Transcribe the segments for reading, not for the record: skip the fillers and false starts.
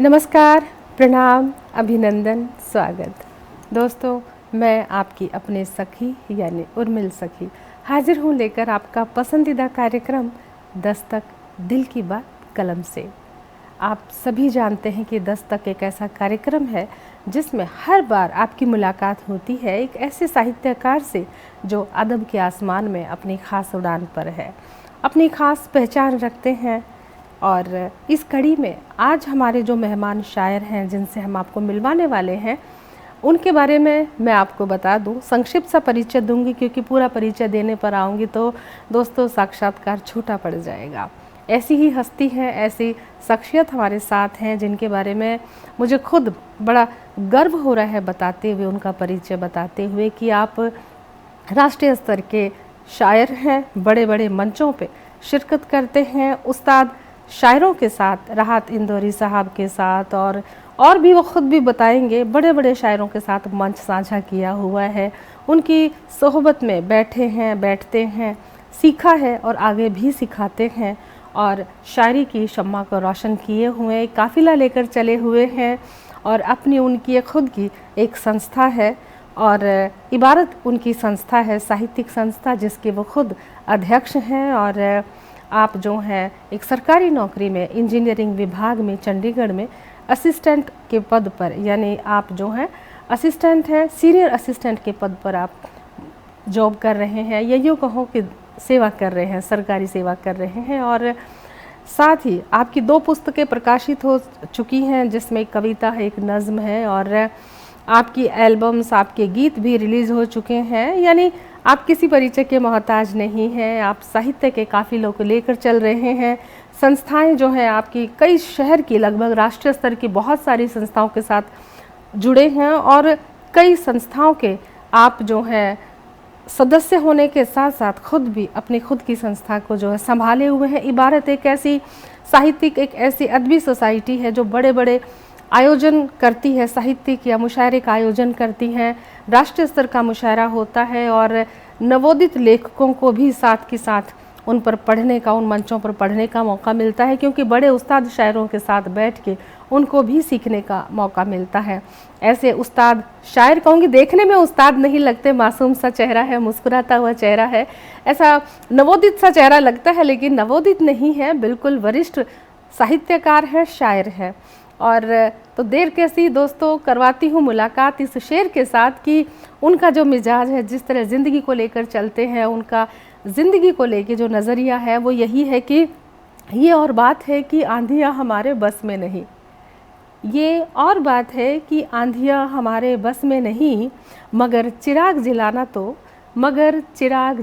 नमस्कार, प्रणाम, अभिनंदन, स्वागत। दोस्तों, मैं आपकी अपने सखी यानी उर्मिल सखी हाजिर हूँ लेकर आपका पसंदीदा कार्यक्रम दस्तक दिल की बात कलम से। आप सभी जानते हैं कि दस्तक एक ऐसा कार्यक्रम है जिसमें हर बार आपकी मुलाकात होती है एक ऐसे साहित्यकार से जो अदब के आसमान में अपनी खास उड़ान पर है, अपनी खास पहचान रखते हैं। और इस कड़ी में आज हमारे जो मेहमान शायर हैं जिनसे हम आपको मिलवाने वाले हैं, उनके बारे में मैं आपको बता दूं, संक्षिप्त सा परिचय दूंगी क्योंकि पूरा परिचय देने पर आऊँगी तो दोस्तों साक्षात्कार छोटा पड़ जाएगा। ऐसी ही हस्ती है, ऐसी शख्सियत हमारे साथ हैं जिनके बारे में मुझे खुद बड़ा गर्व हो रहा है बताते हुए, उनका परिचय बताते हुए कि आप राष्ट्रीय स्तर के शायर हैं, बड़े बड़े मंचों पे शिरकत करते हैं, उस्ताद शायरों के साथ, राहत इंदौरी साहब के साथ और भी वो ख़ुद भी बताएंगे, बड़े बड़े शायरों के साथ मंच साझा किया हुआ है, उनकी सोहबत में बैठते हैं, सीखा है और आगे भी सिखाते हैं और शायरी की शम्मा को रोशन किए हुए काफ़िला लेकर चले हुए हैं। और अपनी उनकी खुद की एक संस्था है और इबारत उनकी संस्था है, साहित्यिक संस्था, जिसके वो खुद अध्यक्ष हैं। और आप जो हैं एक सरकारी नौकरी में, इंजीनियरिंग विभाग में, चंडीगढ़ में असिस्टेंट के पद पर, यानी आप जो हैं असिस्टेंट हैं, सीनियर असिस्टेंट के पद पर आप जॉब कर रहे हैं, या यूँ कहो कि सेवा कर रहे हैं, सरकारी सेवा कर रहे हैं। और साथ ही आपकी 2 पुस्तकें प्रकाशित हो चुकी हैं जिसमें एक कविता है, एक नज़्म है, और आपकी एल्बम्स, आपके गीत भी रिलीज़ हो चुके हैं। यानी आप किसी परिचय के मोहताज नहीं हैं, आप साहित्य के काफ़िलों को लेकर चल रहे हैं। संस्थाएं जो हैं आपकी कई शहर की, लगभग राष्ट्रीय स्तर की बहुत सारी संस्थाओं के साथ जुड़े हैं और कई संस्थाओं के आप जो हैं सदस्य होने के साथ साथ खुद भी अपनी खुद की संस्था को जो है संभाले हुए हैं। इबारत एक ऐसी साहित्यिक, एक ऐसी अदबी सोसाइटी है जो बड़े बड़े आयोजन करती है, साहित्यिक या मुशायरे का आयोजन करती हैं, राष्ट्रीय स्तर का मुशायरा होता है और नवोदित लेखकों को भी साथ के साथ उन पर पढ़ने का, उन मंचों पर पढ़ने का मौका मिलता है, क्योंकि बड़े उस्ताद शायरों के साथ बैठ के उनको भी सीखने का मौका मिलता है। ऐसे उस्ताद शायर, कहूँगी देखने में उस्ताद नहीं लगते, मासूम सा चेहरा है, मुस्कुराता हुआ चेहरा है, ऐसा नवोदित सा चेहरा लगता है, लेकिन नवोदित नहीं है, बिल्कुल वरिष्ठ साहित्यकार है, शायर है। और तो देर कैसी दोस्तों, करवाती हूँ मुलाकात इस शेर के साथ कि उनका जो मिजाज है, जिस तरह ज़िंदगी को लेकर चलते हैं, उनका ज़िंदगी को लेकर जो नज़रिया है वो यही है कि ये और बात है कि आंधियाँ हमारे बस में नहीं, ये और बात है कि आंधियाँ हमारे बस में नहीं, मगर चिराग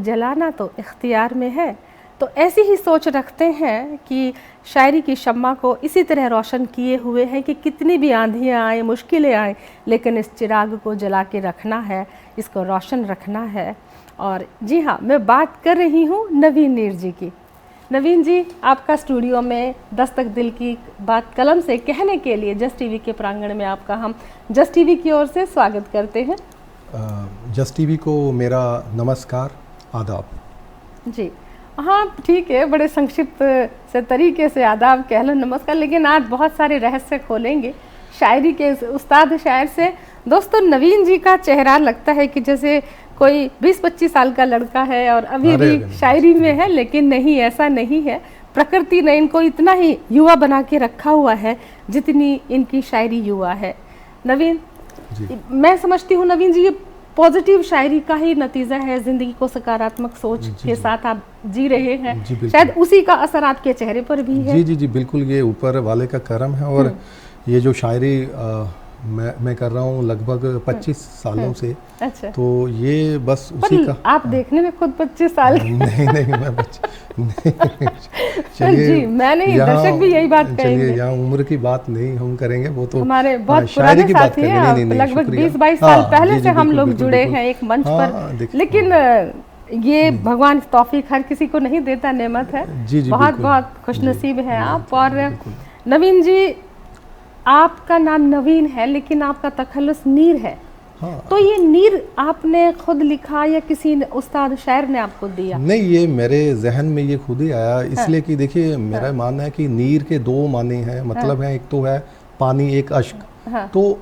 जलाना तो इख्तियार में है। तो ऐसी ही सोच रखते हैं कि शायरी की शम्मा को इसी तरह रोशन किए हुए हैं कि कितनी भी आंधियाँ आए, मुश्किलें आए, लेकिन इस चिराग को जला के रखना है, इसको रोशन रखना है। और जी हाँ, मैं बात कर रही हूँ नवीन नीर जी की। नवीन जी, आपका स्टूडियो में दस्तक दिल की बात कलम से कहने के लिए जस्ट टीवी के प्रांगण में आपका हम जस्ट टीवी की ओर से स्वागत करते हैं। जस्ट टीवी को मेरा नमस्कार, आदाब। जी हाँ, ठीक है, बड़े संक्षिप्त से तरीके से आदाब कह लो, नमस्कार, लेकिन आज बहुत सारे रहस्य खोलेंगे शायरी के उस्ताद शायर से। दोस्तों, नवीन जी का चेहरा लगता है कि जैसे कोई 20-25 साल का लड़का है और अभी भी शायरी में है, लेकिन नहीं, ऐसा नहीं है। प्रकृति ने इनको इतना ही युवा बना के रखा हुआ है जितनी इनकी शायरी युवा है। नवीन, मैं समझती हूँ नवीन जी, ये पॉजिटिव शायरी का ही नतीजा है, ज़िंदगी को सकारात्मक सोच के साथ आप जी रहे हैं, शायद उसी का असर आपके चेहरे पर भी है। जी, बिल्कुल, ये ऊपर वाले का करम है। और ये जो शायरी मैं कर रहा हूँ लगभग 25 सालों से। अच्छा। तो ये बस उसी का। आप देखने में खुद 25 साल नहीं मैं चलिए, मैं नहीं, दर्शक भी यही बात कहेंगे। चलिए, यहाँ उम्र की बात नहीं हम करेंगे, वो तो हमारे बहुत पुराने साथी हैं, लगभग 20-22 साल पहले से हम लोग जुड़े हैं एक मंच पर। लेकिन ये भगवान तौफीक हर किसी को नहीं देता, नेमत है। बहुत बहुत खुशनसीब हैं आप। और नवीन जी, आपका नाम नवीन है लेकिन आपका तखल्लुस नीर है। तो ये नीर आपने खुद लिखा या किसी उस्ताद शायर ने आपको दिया? नहीं, ये मेरे जहन में ये खुद ही आया, इसलिए कि देखिए मेरा मानना है कि नीर के 2 माने हैं, मतलब है, एक तो है पानी एक अश्क। हाँ। तो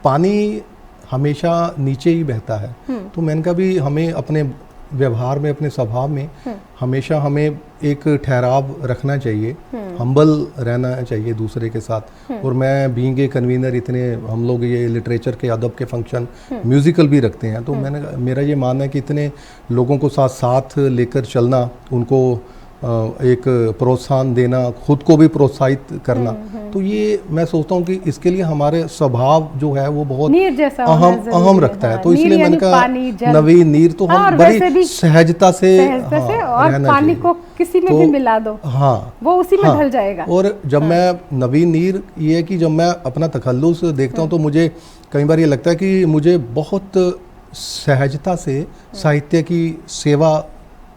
पानी हमेशा नीचे ही बहता है। तो मैंने कहा भी हमें अपने व्यवहार में, अपने स्वभाव में हमेशा हमें एक ठहराव रखना चाहिए, हम्बल रहना चाहिए दूसरे के साथ। और मैं बीइंग ए कन्वीनर, इतने हम लोग ये लिटरेचर के, अदब के फंक्शन, म्यूज़िकल भी रखते हैं, तो मेरा ये मानना है कि इतने लोगों को साथ साथ लेकर चलना, उनको एक प्रोत्साहन देना, खुद को भी प्रोत्साहित करना, तो ये मैं सोचता हूँ कि इसके लिए हमारे स्वभाव जो है वो बहुत अहम रखता है। तो इसलिए मैंने कहा नवीन नीर तो हम बड़ी सहजता से और पानी को किसी में भी मिला दो, हाँ, वो उसी में ढल जाएगा। और जब मैं नवीन नीर, ये है कि जब मैं अपना तखल्लुस देखता हूँ तो मुझे कई बार ये लगता है कि मुझे बहुत सहजता से साहित्य की सेवा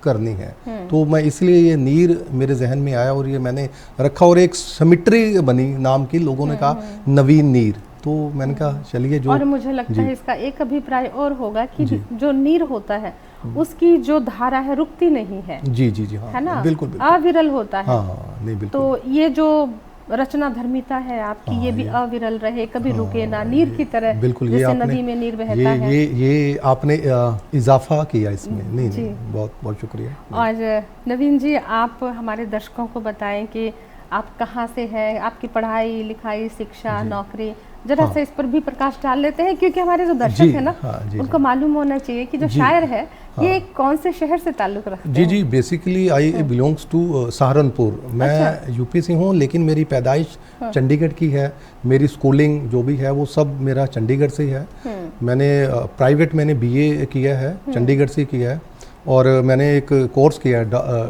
करनी है। तो मैं इसलिए ये नीर मेरे जहन में आया और ये मैंने रखा, और एक सिमिट्री बनी नाम की, लोगों ने कहा नवीन नीर, तो मैंने कहा चलिए जो। और मुझे लगता है इसका एक अभिप्राय और होगा कि जो नीर होता है उसकी जो धारा है रुकती नहीं है। जी जी जी, हाँ, है ना, बिल्कुल, अविरल होता है। हाँ, नहीं, बिल्कुल। तो ये जो रचना धर्मिता है आपकी, ये भी अविरल रहे, कभी रुके ना, नीर की तरह, बिल्कुल, जैसे नदी में नीर बहता है। ये आपने इजाफा किया इसमें। नहीं, बहुत बहुत शुक्रिया। और नवीन जी, आप हमारे दर्शकों को बताएं कि आप कहाँ से हैं, आपकी पढ़ाई लिखाई, शिक्षा, नौकरी, जरा से इस पर भी प्रकाश डाल लेते हैं, क्योंकि हमारे जो दर्शक है ना, उनको मालूम होना चाहिए कि जो शायर है ये कौन से शहर से ताल्लुक रखते हैं। जी, basically I belongs to Saharanpur. मैं यूपी से हूँ, लेकिन मेरी पैदाइश चंडीगढ़ की है। मेरी स्कूलिंग जो भी है वो सब मेरा चंडीगढ़ से ही है। मैंने प्राइवेट बीए किया है, चंडीगढ़ से किया है, और मैंने एक कोर्स किया है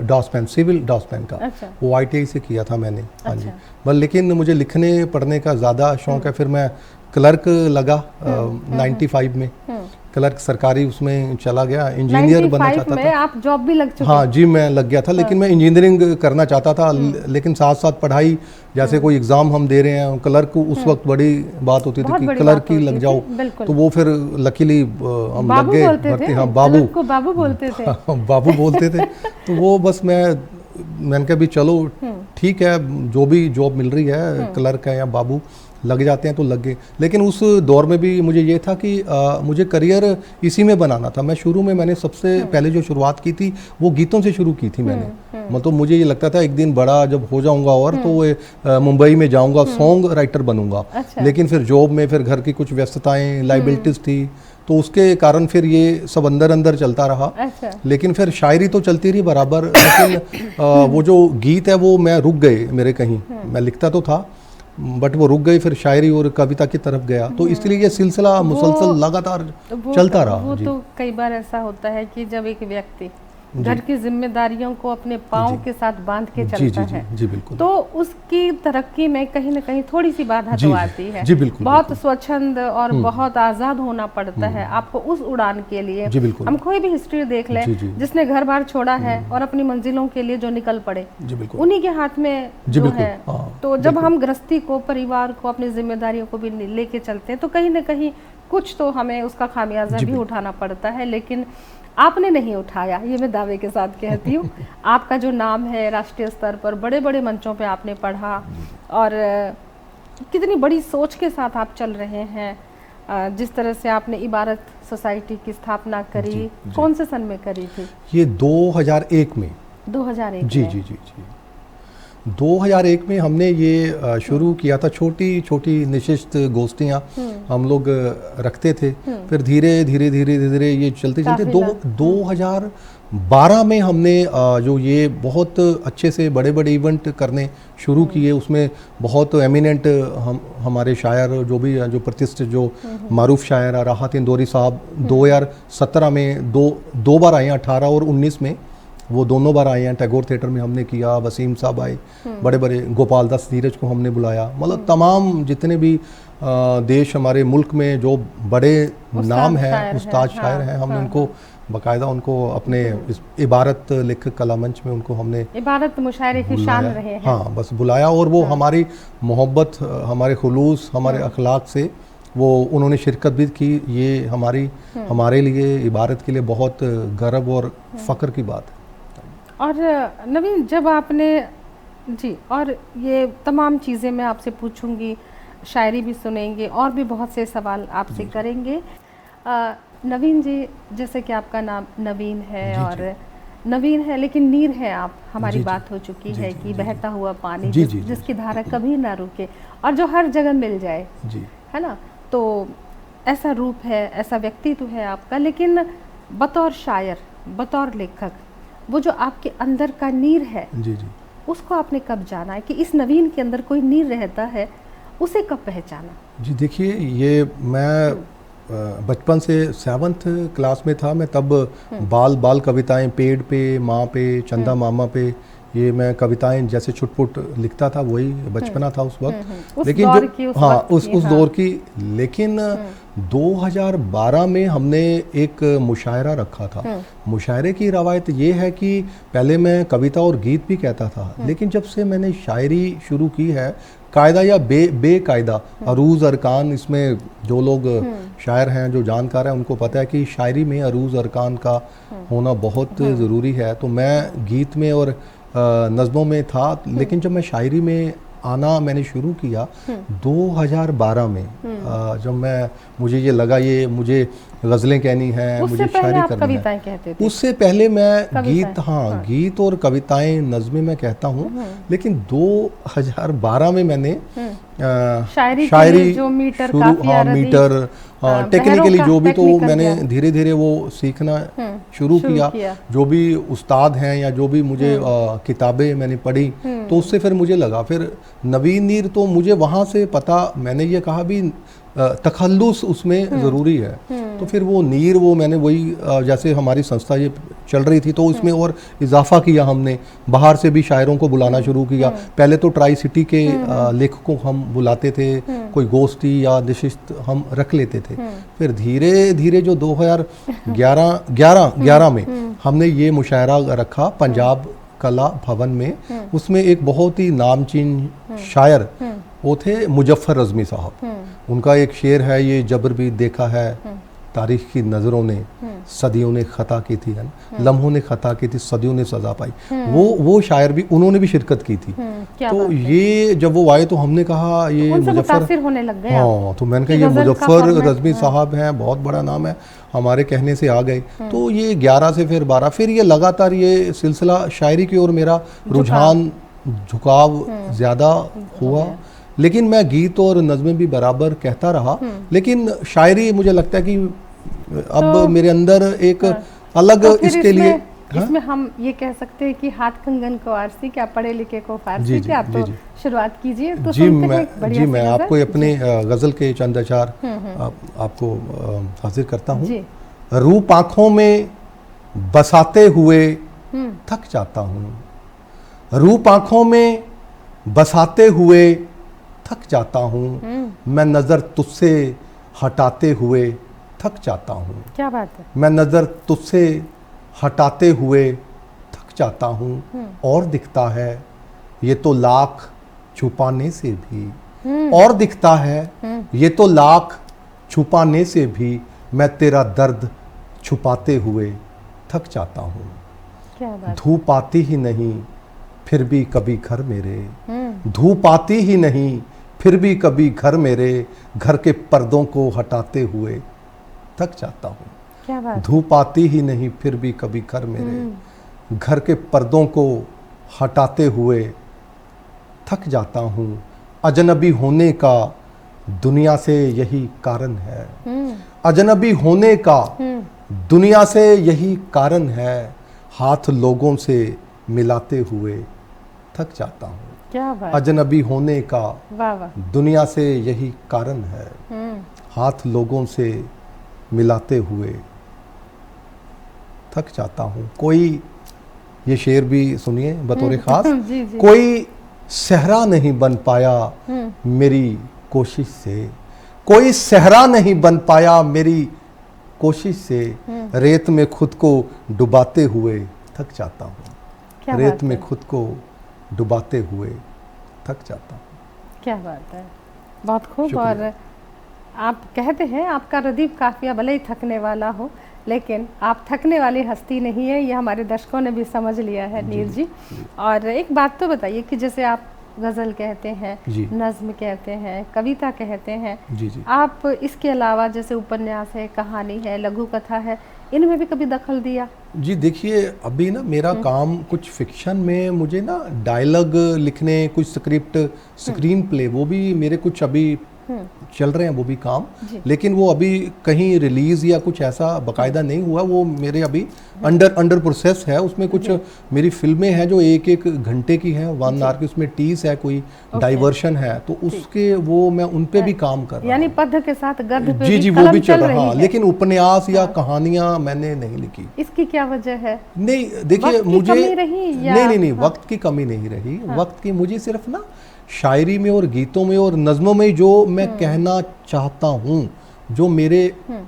डॉसपैन, सिविल डॉसपैन का। वो ITI से किया था मैंने। हाँ जी, बस लेकिन मुझे लिखने पढ़ने का ज़्यादा शौक है। फिर मैं क्लर्क लगा 95 में, क्लर्क सरकारी उसमें चला गया। इंजीनियर बनना चाहता था। आप जॉब भी लग चुके? हाँ जी, मैं लग गया था, लेकिन मैं इंजीनियरिंग करना चाहता था, लेकिन साथ साथ पढ़ाई, जैसे कोई एग्जाम हम दे रहे हैं, क्लर्क उस वक्त बड़ी बात होती थी कि क्लर्क ही लग जाओ। तो वो फिर लकीली हम लग गए भर्ती। हाँ, बाबू बोलते थे। बाबू बोलते थे। तो वो बस मैंने कहा भी चलो ठीक है, जो भी जॉब मिल रही है, क्लर्क है या बाबू, लग जाते हैं तो लग गए। लेकिन उस दौर में भी मुझे ये था कि मुझे करियर इसी में बनाना था। मैं शुरू में मैंने सबसे पहले जो शुरुआत की थी वो गीतों से शुरू की थी मैंने। मतलब मुझे ये लगता था एक दिन बड़ा जब हो जाऊंगा और तो मुंबई में जाऊंगा, सॉन्ग राइटर बनूंगा। लेकिन फिर जॉब में फिर घर की कुछ व्यस्तताएं, लाइबिलिटीज थी, तो उसके कारण फिर ये सब अंदर अंदर चलता रहा। लेकिन फिर शायरी तो चलती रही बराबर, लेकिन वो जो गीत है वो मैं रुक गए मेरे कहीं। मैं लिखता तो था बट वो रुक गई, फिर शायरी और कविता की तरफ गया। तो इसलिए ये सिलसिला मुसलसल लगातार चलता रहा। वो तो कई बार ऐसा होता है कि जब एक व्यक्ति घर की जिम्मेदारियों को अपने पाँव के साथ बांध के चलता है, जी बिल्कुल, तो उसकी तरक्की में कहीं न कहीं थोड़ी सी बाधा तो आती है। जी बिल्कुल, बहुत स्वच्छंद और बहुत आज़ाद होना पड़ता है आपको उस उड़ान के लिए। जी बिल्कुल, हम कोई भी हिस्ट्री देख लें, जिसने घर बार छोड़ा है और अपनी मंजिलों के लिए जो निकल पड़े, उन्हीं के हाथ में जो है। तो जब हम गृहस्थी को, परिवार को, अपनी जिम्मेदारियों को भी लेके चलते हैं, तो कहीं न कहीं कुछ तो हमें उसका खामियाजा भी उठाना पड़ता है। लेकिन आपने नहीं उठाया, ये मैं दावे के साथ कहती हूँ। आपका जो नाम है राष्ट्रीय स्तर पर, बड़े बड़े मंचों पे आपने पढ़ा, और कितनी बड़ी सोच के साथ आप चल रहे हैं। जिस तरह से आपने इबारत सोसाइटी की स्थापना करी, कौन से सन में करी थी? ये 2001 में। 2001 जी जी जी जी 2001 में हमने ये शुरू किया था। छोटी छोटी निशिष्ट गोष्ठियाँ हम लोग रखते थे। फिर धीरे धीरे ये चलते 2012 में हमने जो ये बहुत अच्छे से बड़े बड़े इवेंट करने शुरू किए। उसमें बहुत एमिनेंट हमारे शायर जो भी जो प्रतिष्ठित जो मारूफ शायर राहत इंदौरी साहब 2017 में दो बार आए, 18 और 19 में वो दोनों बार आए हैं। टैगोर थिएटर में हमने किया, वसीम साहब आए, बड़े बड़े गोपाल दास नीरज को हमने बुलाया। मतलब तमाम जितने भी देश हमारे मुल्क में जो बड़े नाम हैं, उस्ताद शायर हैं, हमने उनको बाकायदा उनको अपने इबारत लेखक कला मंच में उनको हमने इबारत मुशायरे की शान रहे हैं। हाँ, बस बुलाया, और वो हमारी मोहब्बत, हमारे खुलूस, हमारे अखलाक से वो उन्होंने शिरकत भी की। ये हमारे लिए, इबारत के लिए बहुत गर्व और फ़ख्र की बात है। और नवीन, जब आपने जी, और ये तमाम चीज़ें मैं आपसे पूछूंगी, शायरी भी सुनेंगे और भी बहुत से सवाल आपसे करेंगे। नवीन जी, जैसे कि आपका नाम नवीन है जी, और नवीन है लेकिन नीर है आप, हमारी जी, बात हो चुकी जी, है जी, कि जी, बहता हुआ पानी जी, जी, जी, जिसकी धारा कभी ना रुके और जो हर जगह मिल जाए, जी, है ना। तो ऐसा रूप है, ऐसा व्यक्तित्व है आपका, लेकिन बतौर शायर, बतौर लेखक, वो जो आपके अंदर का नीर है जी, जी, उसको आपने कब जाना है कि इस नवीन के अंदर कोई नीर रहता है, उसे कब पहचाना? जी। देखिए, ये मैं बचपन से 7th क्लास में था मैं तब बाल बाल कविताएं, पेड़ पे, माँ पे, चंदा मामा पे, ये मैं कविताएं जैसे छुटपुट लिखता था, वही बचपना था उस वक्त। उस लेकिन दौर जो की, उस हाँ वक्त उस की, उस हाँ। दौर की। लेकिन 2012 में हमने एक मुशायरा रखा था। मुशायरे की रवायत ये है कि पहले मैं कविता और गीत भी कहता था, लेकिन जब से मैंने शायरी शुरू की है, कायदा या बेकायदा, अरूज अरकान, इसमें जो लोग शायर हैं, जो जानकार हैं, उनको पता है कि शायरी में अरूज अरकान का होना बहुत ज़रूरी है। तो मैं गीत में और नज़मों में था, लेकिन जब मैं शायरी में आना मैंने शुरू किया 2012 में, जब मुझे ये लगा ये मुझे गज़लें कहनी है, उससे मुझे पहले शायरी आप करनी कविताएं है। कहते थे? उससे पहले मैं कविताएं, गीत, हाँ, गीत और कविताएं, नज़में मैं कहता हूँ। लेकिन 2012 में मैंने शायरी के शायरी लिए जो मीटर, शुरू, काफिया, हाँ, रदीफ, मीटर, हाँ, टेक्निकली बहरों का जो भी, तो टेक्निकल मैंने ज्ञान। धीरे धीरे वो सीखना शुरू किया। जो भी उस्ताद हैं या जो भी मुझे किताबें मैंने पढ़ी, तो उससे फिर मुझे लगा, फिर नवीन नीर तो मुझे वहाँ से पता, मैंने ये कहा भी तखल्लुस उसमें ज़रूरी है। तो फिर वो नीर, वो मैंने वही जैसे हमारी संस्था ये चल रही थी, तो उसमें और इजाफा किया हमने, बाहर से भी शायरों को बुलाना शुरू किया। पहले तो ट्राई सिटी के लेखकों को हम बुलाते थे, कोई गोष्ठी या नशिस्त हम रख लेते थे। फिर धीरे धीरे जो 2011 में हमने ये मुशायरा रखा पंजाब कला भवन में। उसमें एक बहुत ही नामचीन शायर वो थे मुजफ्फर रज़मी साहब। उनका एक शेर है, ये जबर भी देखा है तारीख की नज़रों ने, सदियों ने खता की थी, लम्हों ने खता की थी, सदियों ने सज़ा पाई। वो शायर भी, उन्होंने भी शिरकत की थी। तो ये जब वो आए तो हमने कहा ये मुजफ्फर होने लग गए। हाँ, तो मैंने कहा ये मुजफ्फर रज़मी साहब हैं, बहुत बड़ा नाम है, हमारे कहने से आ गए। तो ये 11 से फिर 12, फिर ये लगातार ये सिलसिला शायरी की ओर मेरा रुझान, झुकाव ज़्यादा हुआ। लेकिन मैं गीत और नज़में भी बराबर कहता रहा, लेकिन शायरी मुझे लगता है कि अब तो मेरे अंदर एक अलग तो इसके लिए, इसमें हम ये कह सकते हैं कि हाथ कंगन को आरसी, क्या पढ़े लिखे को फारसी, क्या? आप तो शुरुआत कीजिए। तो मैं आपको अपने गज़ल के चंद अशार आपको हाजिर करता हूँ। रूप आँखों में बसाते हुए थक जाता हूँ, रूप आँखों में बसाते हुए थक जाता हूँ, मैं नज़र तुझसे हटाते हुए थक जाता हूँ। क्या बात है। मैं नज़र तुझसे हटाते हुए थक जाता हूँ, और दिखता है ये तो लाख छुपाने से भी, और दिखता है ये तो लाख छुपाने से भी, मैं तेरा दर्द छुपाते हुए थक जाता हूँ। क्या बात। धूप आती ही नहीं फिर भी कभी घर मेरे, धूप आती ही नहीं फिर भी कभी घर मेरे, घर के पर्दों को हटाते हुए थक जाता हूँ। क्या बात। धूप आती ही नहीं फिर भी कभी घर मेरे, घर के पर्दों को हटाते हुए थक जाता हूँ। अजनबी होने का दुनिया से यही कारण है, अजनबी होने का दुनिया से यही कारण है, हाथ लोगों से मिलाते हुए थक जाता हूँ। क्या बात। अजनबी होने का वाह वाह, दुनिया से यही कारण है, हाथ लोगों से मिलाते हुए थक जाता हूँ। कोई ये शेर भी सुनिए बतौर खास। जी जी। कोई सहरा नहीं बन पाया मेरी कोशिश से, कोई सहरा नहीं बन पाया मेरी कोशिश से, रेत में खुद को डुबाते हुए थक जाता हूँ, रेत में खुद को डुबाते हुए थक जाता हूँ। क्या बात है, बहुत खूब। और आप कहते हैं आपका रदीफ काफिया भले ही थकने वाला हो, लेकिन आप थकने वाली हस्ती नहीं है, ये हमारे दर्शकों ने भी समझ लिया है नीर जी। और एक बात तो बताइए कि जैसे आप गज़ल कहते हैं, जी नज़्म कहते हैं, कविता कहते हैं। जी जी आप इसके अलावा जैसे उपन्यास है, कहानी है, लघु कथा है, इनमें भी कभी दखल दिया? जी देखिए, अभी ना मेरा काम कुछ फिक्शन में, मुझे ना डायलॉग लिखने, कुछ स्क्रिप्ट, स्क्रीन प्ले, वो भी मेरे कुछ अभी चल रहे हैं वो भी काम, जी। लेकिन वो अभी कहीं रिलीज या कुछ ऐसा बकायदा नहीं हुआ। वो मेरे अभी अंडर प्रोसेस है। उसमें कुछ मेरी फिल्में हैं जो एक एक घंटे की हैं, 1 आवर की, उसमें टीज है, कोई डाइवर्शन है, तो उसके वो मैं उन पे भी काम कर रहा यानी हूँ। पद्य के साथ गद्य पे जी भी जी, वो कलम भी चल चल रहा, रही हाँ, है। लेकिन उपन्यास या कहानियां मैंने नहीं लिखी। इसकी क्या वजह है? नहीं देखिए, वक्त की मुझे कमी रही या? नहीं, वक्त की कमी नहीं रही। वक्त की, मुझे सिर्फ ना शायरी में और गीतों में और नज़्मों में जो मैं कहना चाहता हूँ, जो मेरे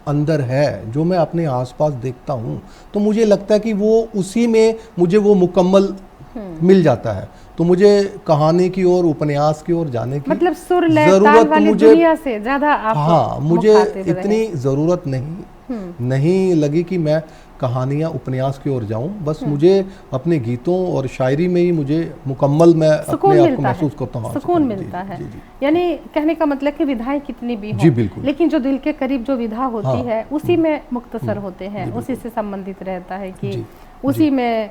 अंदर है, जो मैं अपने आसपास देखता हूँ, तो मुझे लगता है कि वो उसी में मुझे वो मुकम्मल मिल जाता है। तो मुझे कहानी की ओर, उपन्यास की ओर जाने की मतलब सुर लय ताल जरूरत वाली मुझे, दुनिया से ज्यादा आप हाँ, मुझे मुखातिब रहे। इतनी ज़रूरत नहीं लगी कि मैं कहानियाँ, उपन्यास की ओर जाऊं। बस मुझे अपने गीतों और शायरी में ही मुझे मुकम्मल, मैं अपने आप को महसूस करता हूँ, सुकून मिलता है। जी, जी। यानी कहने का मतलब कि विधाएं कितनी भी जी हों, बिल्कुल। लेकिन जो दिल के करीब जो विधा होती हाँ, है उसी में मुख्तसर होते हैं, जी, उसी से संबंधित रहता है कि जी, उसी में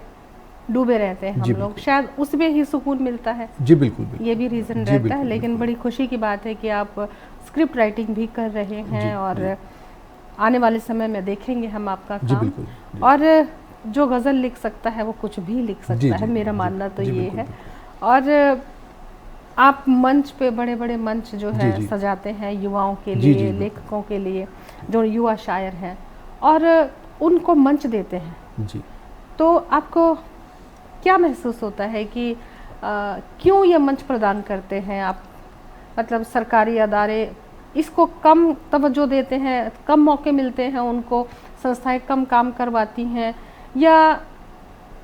डूबे रहते हैं हम जी, लोग, शायद उसमें ही सुकून मिलता है। जी बिल्कुल बिल्कुल। ये भी रीज़न जी, रहता है। बिल्कुल, लेकिन बिल्कुल। बड़ी खुशी की बात है कि आप स्क्रिप्ट राइटिंग भी कर रहे हैं जी, और जी। आने वाले समय में देखेंगे हम आपका जी काम। बिल्कुल, जी। और जो गज़ल लिख सकता है वो कुछ भी लिख जी, सकता है, जी, मेरा जी, मानना तो जी, ये बिल्कुल, है। बिल्कुल। और आप मंच पे बड़े बड़े मंच जो है जी, जी। सजाते हैं युवाओं के जी, लिए, जी, बिल्कुल। लेखकों के लिए, जो युवा शायर हैं, और उनको मंच देते हैं, जी। तो आपको क्या महसूस होता है कि क्यों ये मंच प्रदान करते हैं आप? मतलब सरकारी अदारे इसको कम तवज्जो देते हैं, कम मौके मिलते हैं उनको, संस्थाएं कम काम करवाती हैं, या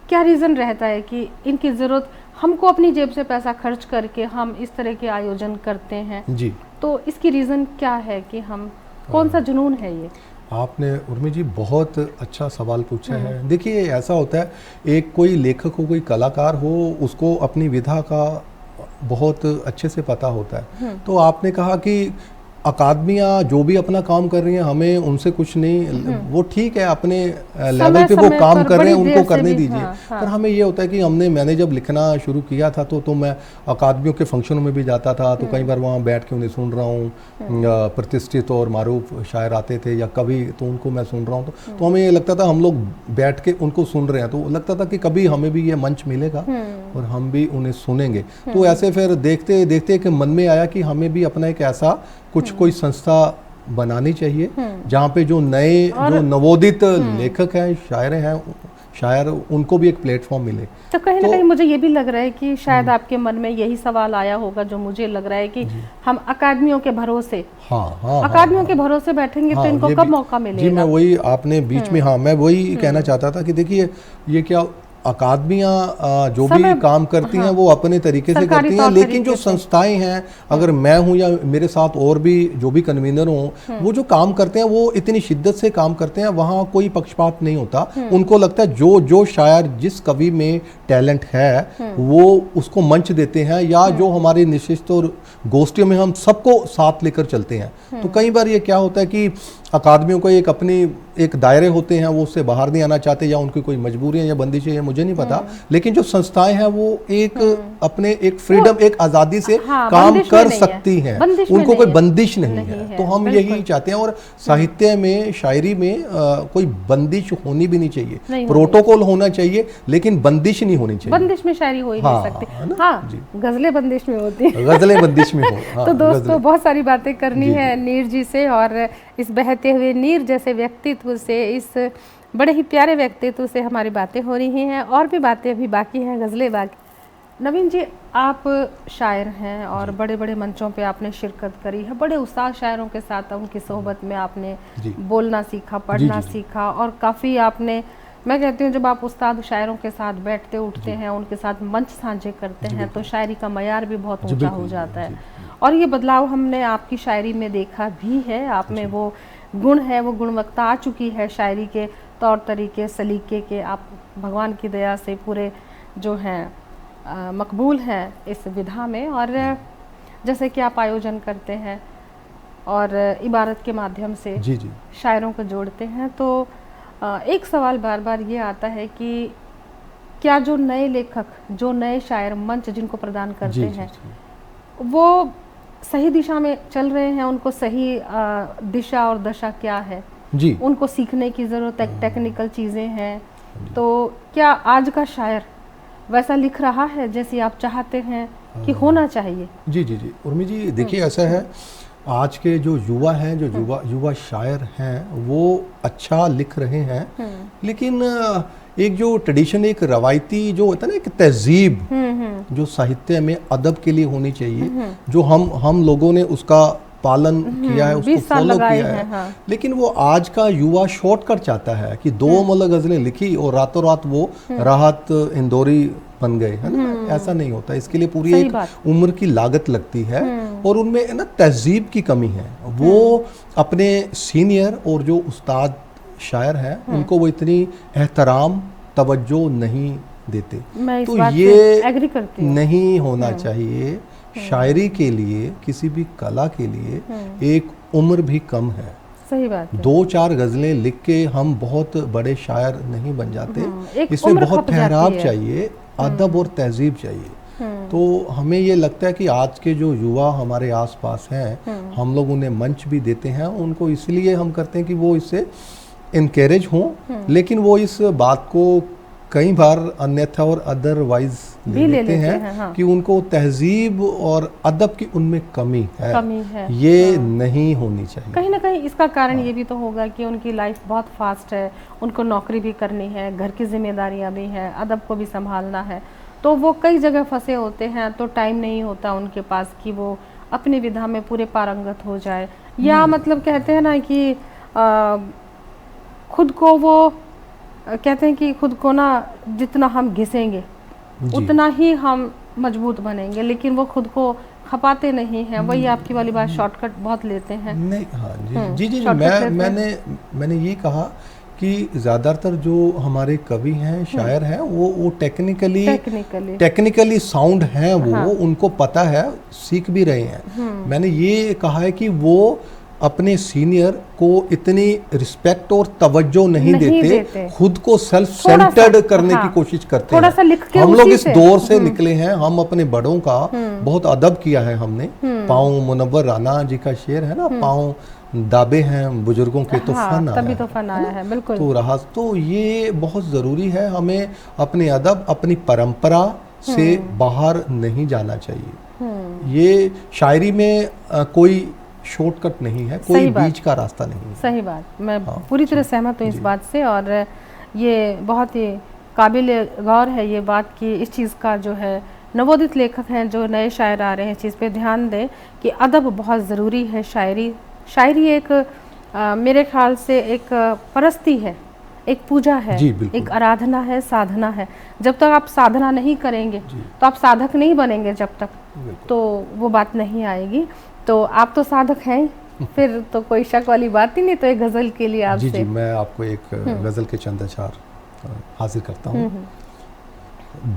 क्या रीज़न रहता है कि इनकी ज़रूरत, हमको अपनी जेब से पैसा खर्च करके हम इस तरह के आयोजन करते हैं, जी। तो इसकी रीज़न क्या है कि हम, कौन सा जुनून है ये? आपने उर्मी जी बहुत अच्छा सवाल पूछा है। देखिए, ऐसा होता है, एक कोई लेखक हो, कोई कलाकार हो, उसको अपनी विधा का बहुत अच्छे से पता होता है। तो आपने कहा कि अकादमियाँ जो भी अपना काम कर रही हैं, हमें उनसे कुछ नहीं, वो ठीक है, अपने लेवल पे वो काम कर रहे हैं, उनको करने दीजिए। पर हमें ये होता है कि मैंने जब लिखना शुरू किया था तो मैं अकादमियों के फंक्शनों में भी जाता था, तो कई बार वहाँ बैठ के उन्हें सुन रहा हूँ। प्रतिष्ठित और मारूफ शायर आते थे या कवि, तो उनको मैं सुन रहा हूँ, तो हमें ये लगता था हम लोग बैठ के उनको सुन रहे हैं, तो लगता था कि कभी हमें भी ये मंच मिलेगा और हम भी उन्हें सुनेंगे। तो ऐसे फिर देखते देखते कि मन में आया कि हमें भी अपना एक ऐसा कोई संस्था बनानी चाहिए जहाँ पे जो नए, जो नवोदित लेखक हैं, शायर, उनको भी एक प्लेटफॉर्म मिले। तो कहीं ना कहीं मुझे ये भी लग रहा है कि शायद आपके मन में यही सवाल आया होगा, जो मुझे लग रहा है कि हम अकादमियों के भरोसे, अकादमियों के भरोसे बैठेंगे तो इनको कब मौका मिलेगा? जी, मैं वही आपने बीच में, मैं वही कहना चाहता था कि देखिए, ये क्या अकादमियाँ जो भी काम करती हैं वो अपने तरीके से करती हैं, लेकिन जो संस्थाएं हैं, अगर मैं हूँ या मेरे साथ और भी जो भी कन्वीनर हों, वो जो काम करते हैं वो इतनी शिद्दत से काम करते हैं, वहाँ कोई पक्षपात नहीं होता। उनको लगता है जो शायर, जिस कवि में टैलेंट है, वो उसको मंच देते हैं, या जो हमारे निश्चित और गोष्ठियों में हम सबको साथ लेकर चलते हैं। तो कई बार ये क्या होता है कि अकादमियों को एक अपनी एक दायरे होते हैं, वो उससे बाहर नहीं आना चाहते, या उनकी कोई मजबूरियां या बंदिशें हैं, मुझे नहीं पता, लेकिन जो संस्थाएं हैं वो एक अपने एक फ्रीडम, एक आज़ादी से काम कर सकती हैं, उनको कोई बंदिश नहीं है। तो हम यही चाहते हैं, और साहित्य में, शायरी में कोई बंदिश होनी भी नहीं चाहिए, प्रोटोकॉल होना चाहिए, लेकिन बंदिश नहीं होनी चाहिए। बंदिश में शायरी हो ही नहीं सकती। हाँ, गजलें बंदिश में होती हैं, गजलें बंदिश में हो। तो दोस्तों, बहुत सारी बातें करनी है नीर जी से, और इस बहते हुए नीर जैसे व्यक्तित्व से, इस बड़े ही प्यारे व्यक्तित्व से हमारी बातें हो रही हैं, और भी बातें अभी बाकी हैं, गज़लें बाकी। नवीन जी, आप शायर हैं और बड़े बड़े मंचों पे आपने शिरकत करी है, बड़े उस्ताद शायरों के साथ उनकी सोहबत में आपने बोलना सीखा, पढ़ना सीखा, और काफ़ी आपने, मैं कहती हूँ, जब आप उस्ताद शायरों के साथ बैठते उठते हैं, उनके साथ मंच साझे करते हैं, तो शायरी का मयार भी बहुत ऊंचा हो जाता है। और ये बदलाव हमने आपकी शायरी में देखा भी है, आप में वो गुण है, वो गुणवत्ता आ चुकी है शायरी के तौर तरीके, सलीके के। आप भगवान की दया से पूरे जो हैं मकबूल हैं इस विधा में, और जैसे कि आप आयोजन करते हैं और इबारत के माध्यम से जी जी शायरों को जोड़ते हैं, तो एक सवाल बार बार ये आता है कि क्या जो नए लेखक, जो नए शायर मंच जिनको प्रदान करते जी जी हैं, जी वो सही दिशा में चल रहे हैं? उनको सही दिशा और दशा क्या है? जी उनको सीखने की ज़रूरत है, टेक्निकल चीज़ें हैं, तो क्या आज का शायर वैसा लिख रहा है जैसे आप चाहते हैं कि होना चाहिए? जी जी जी उर्मी जी, देखिए ऐसा है, आज के जो युवा हैं, जो युवा शायर हैं, वो अच्छा लिख रहे हैं, लेकिन एक जो ट्रेडिशन, एक रवायती जो होता है ना, एक तहजीब जो साहित्य में अदब के लिए होनी चाहिए, जो हम लोगों ने उसका पालन किया है, उसको फॉलो किया है, हाँ। लेकिन वो आज का युवा शॉर्टकट चाहता है कि 2 मतलब गज़लें लिखी और रातों रात वो राहत इंदौरी बन गए, है ना। ऐसा नहीं होता, इसके लिए पूरी एक उम्र की लागत लगती है, और उनमें ना तहजीब की कमी है। वो अपने सीनियर और जो उस्ताद शायर हैं, उनको वो इतनी एहतराम, तवज्जो नहीं देते। मैं इस तो बात ये से एग्री करती हूँ। नहीं होना चाहिए। शायरी के लिए, किसी भी कला के लिए एक उम्र भी कम है। सही बात है। 2-4 गज़लें लिख के हम बहुत बड़े शायर नहीं बन जाते। एक इसमें उम्र बहुत खप जाती ठहराव है। चाहिए, अदब और तहजीब चाहिए। तो हमें ये लगता है कि आज के जो युवा हमारे आसपास हैं, हम लोग उन्हें मंच भी देते हैं, उनको इसलिए हम करते हैं कि वो इससे इनकरेज हों, लेकिन वो इस बात को कई बार अन्यथा और अदरवाइज ले लेते हैं, हाँ। कि उनको तहजीब और अदब की उनमें कमी है, ये नहीं होनी चाहिए। कहीं ना कहीं इसका कारण ये भी तो होगा कि उनकी लाइफ बहुत फास्ट है, उनको नौकरी भी करनी है, घर की जिम्मेदारियां भी हैं, अदब को भी संभालना है, तो वो कई जगह फंसे होते हैं, तो टाइम नहीं होता उनके पास कि वो अपनी विधा में पूरे पारंगत हो जाए, या मतलब कहते हैं ना कि खुद को वो कहते हैं कि खुद को ना जितना हम घिसेंगे उतना ही हम मजबूत बनेंगे, लेकिन वो खुद को खपाते नहीं हैं। वही आपकी वाली बात, शॉर्टकट बहुत लेते हैं। नहीं, हाँ जी जी जी, मैंने ये कहा कि ज़्यादातर जो हमारे कवि हैं, शायर हैं, वो टेक्निकली साउंड हैं, वो उनको पता है, सीख भी रहे हैं। मैंने ये कहा है कि वो अपने सीनियर को इतनी रिस्पेक्ट और तवज्जो नहीं देते, खुद को सेल्फ सेंटर्ड करने की कोशिश करते हैं। हम लोग इस दौर से निकले हैं, हम अपने बड़ों का बहुत अदब किया है हमने। पाँव मुनव्वर राना जी का शेर है ना, पाँव दाबे हैं बुजुर्गों के तो फन आया, तभी तो फन आया है, बिल्कुल। तो रहा, तो ये बहुत ज़रूरी है, हमें अपने अदब, अपनी परंपरा से बाहर नहीं जाना चाहिए। ये शायरी में कोई शॉर्टकट नहीं है, कोई बीच का रास्ता नहीं है। सही बात, मैं पूरी तरह सहमत हूँ इस बात से, और ये बहुत ही काबिल गौर है ये बात कि इस चीज़ का जो है नवोदित लेखक हैं, जो नए शायर आ रहे हैं, इस चीज़ पे ध्यान दें कि अदब बहुत ज़रूरी है। शायरी एक मेरे ख्याल से एक परस्ती है, एक पूजा है, एक आराधना है, साधना है। जब तक आप साधना नहीं करेंगे तो आप साधक नहीं बनेंगे, जब तक, तो वो बात नहीं आएगी। तो आप तो साधक हैं, फिर तो कोई शक वाली बात ही नहीं। तो एक गज़ल के लिए आपसे जी मैं आपको एक गज़ल के चंद अशआर हाजिर करता हूँ।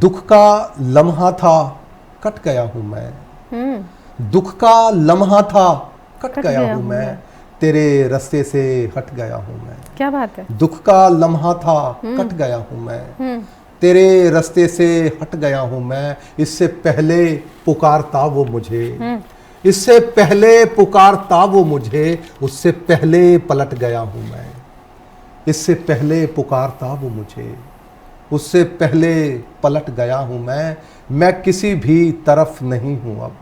दुख का लम्हा था कट गया हूँ मैं, दुख का लम्हा था कट गया हूँ मैं, तेरे रास्ते से हट गया हूँ मैं। क्या बात है। दुख का लम्हा था कट गया हूँ मैं, तेरे रास्ते से हट गया हूँ मैं, इससे पहले पुकारता वो मुझे, इससे पहले पुकारता वो मुझे, उससे पहले पलट गया हूँ मैं, इससे पहले पुकारता वो मुझे, उससे पहले पलट गया हूँ मैं किसी भी तरफ नहीं हूँ अब,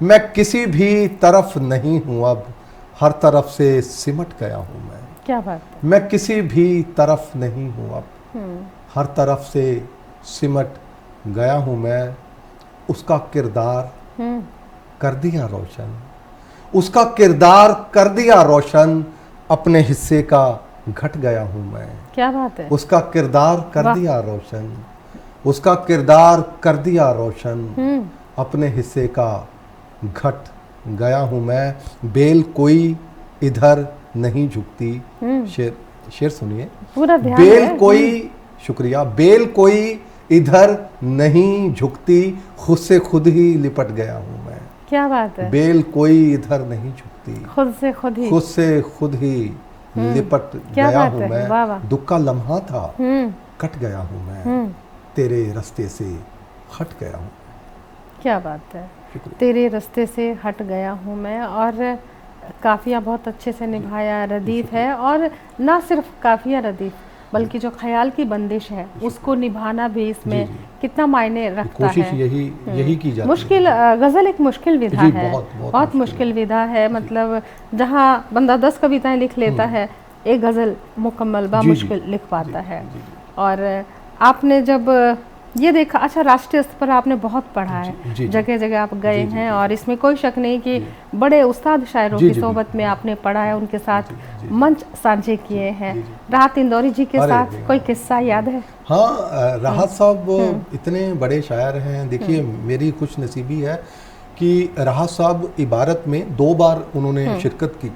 मैं किसी भी तरफ नहीं हूँ अब, हर तरफ से सिमट गया हूँ मैं। क्या बात है। मैं किसी भी तरफ नहीं हूँ अब, हर तरफ से सिमट गया हूँ मैं, उसका किरदार कर दिया रोशन, उसका किरदार कर दिया रोशन, अपने हिस्से का घट गया हूँ मैं। क्या बात है। उसका किरदार कर दिया रोशन, उसका किरदार कर दिया रोशन, अपने हिस्से का घट गया हूँ मैं। बेल कोई इधर नहीं झुकती, शेर सुनिए। पूरा ध्यान बेल कोई, शुक्रिया, बेल कोई इधर नहीं झुकती, खुद से खुद ही लिपट गया हूँ मैं। क्या बात है। बेल कोई इधर नहीं झुकती, खुद से खुद ही, खुद से खुद ही लिपट गया हूँ मैं। वाह वाह। दुख का लम्हा था, कट गया हूँ मैं, तेरे रास्ते से हट गया हूँ। क्या बात है। तेरे रास्ते से हट गया हूँ मैं, और काफिया बहुत अच्छे से निभाया, रदीफ है, और ना सिर्फ काफिया रदीफ बल्कि जो ख्याल की बंदिश है उसको निभाना भी इसमें कितना मायने रखता कोशिश है। यही की जाती मुश्किल है। गज़ल एक मुश्किल विधा है, बहुत मुश्किल विधा है। मतलब जहाँ बंदा 10 कविताएं लिख लेता है, एक गज़ल मुकम्मल मुश्किल लिख पाता है। और आपने जब ये देखा, अच्छा राष्ट्रीय स्तर पर आपने बहुत पढ़ा है, जगह जगह आप गए हैं, और इसमें कोई शक नहीं कि बड़े उस्ताद शायरों की सोबत में आपने पढ़ा है, उनके साथ मंच साझे किए हैं। राहत इंदौरी जी के साथ कोई किस्सा याद है? हाँ, राहत साहब इतने बड़े शायर हैं। देखिए मेरी खुश नसीबी है कि राहत साहब इबारत में 2 बार उन्होंने शिरकत की।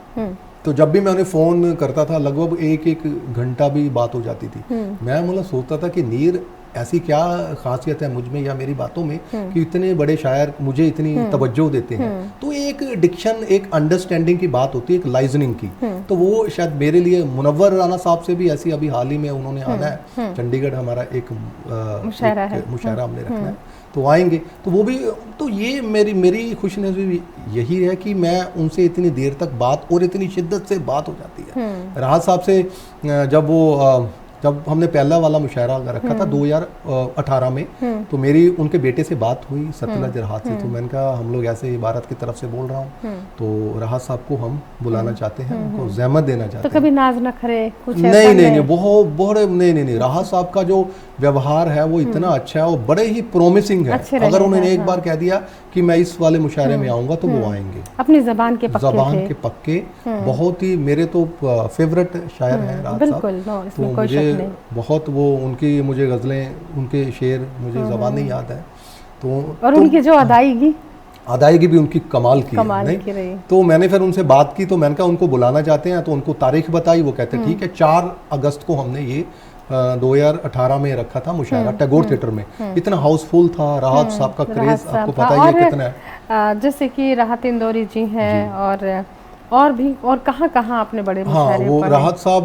तो जब भी मैं उन्हें फ़ोन करता था लगभग एक घंटा भी बात हो जाती थी। मैं मतलब सोचता था कि नीर ऐसी क्या खासियत है मुझ में या मेरी बातों में कि इतने बड़े शायर मुझे इतनी तवज्जो देते हैं। तो एक डिक्शन, एक अंडरस्टैंडिंग की बात होती है, एक लाइजनिंग की। तो वो शायद मेरे लिए, मुनव्वर राना साहब से भी ऐसी अभी हाल ही में उन्होंने आना है चंडीगढ़, हमारा एक मुशायरा हमने रखना है, तो आएंगे। तो वो भी, तो ये मेरी खुशनसीबी यही है कि मैं उनसे इतनी देर तक बात, और इतनी शिद्दत से बात हो जाती है। राहत साहब से जब हमने पहला वाला मुशायरा रखा था 2018 में, तो मेरी उनके बेटे से बात हुई, सतलज राहत से। तो मैंने कहा हम लोग ऐसे इबारत की तरफ से बोल रहा हूँ, तो राहत साहब को हम बुलाना चाहते हैं, उनको ज़हमत देना चाहते हैं। तो कभी नाज नखरे कुछ नहीं, बहुत नहीं। राहत साहब का जो व्यवहार है वो इतना अच्छा है और बड़े ही प्रोमिसिंग है। अगर उन्होंने एक बार कह दिया कि मैं इस वाले मुशायरे में आऊंगा तो वो आएंगे। अपनी ज़बान के पक्के बहुत ही, मेरे तो फेवरेट शायर हैं राहत साहब। तो मुझे बहुत वो उनकी, मुझे गज़लें, उनके शेर मुझे ज़बान नहीं याद है। और उनकी जो अदायगी भी उनकी कमाल की नहीं। तो मैंने फिर उनसे बात की, तो मैंने कहा उनको बुलाना चाहते हैं, तो उनको तारीख बताई। वो कहते ठीक है, 4 अगस्त को हमने ये 2018 में रखा था मुशायरा टैगोर थिएटर में। इतना हाउसफुल था, राहत साहब का क्रेज आपको पता ही है कितना है। जैसे कि राहत इंदौरी जी हैं, और भी, और कहाँ आपने बड़े मुशायरे वो राहत साहब,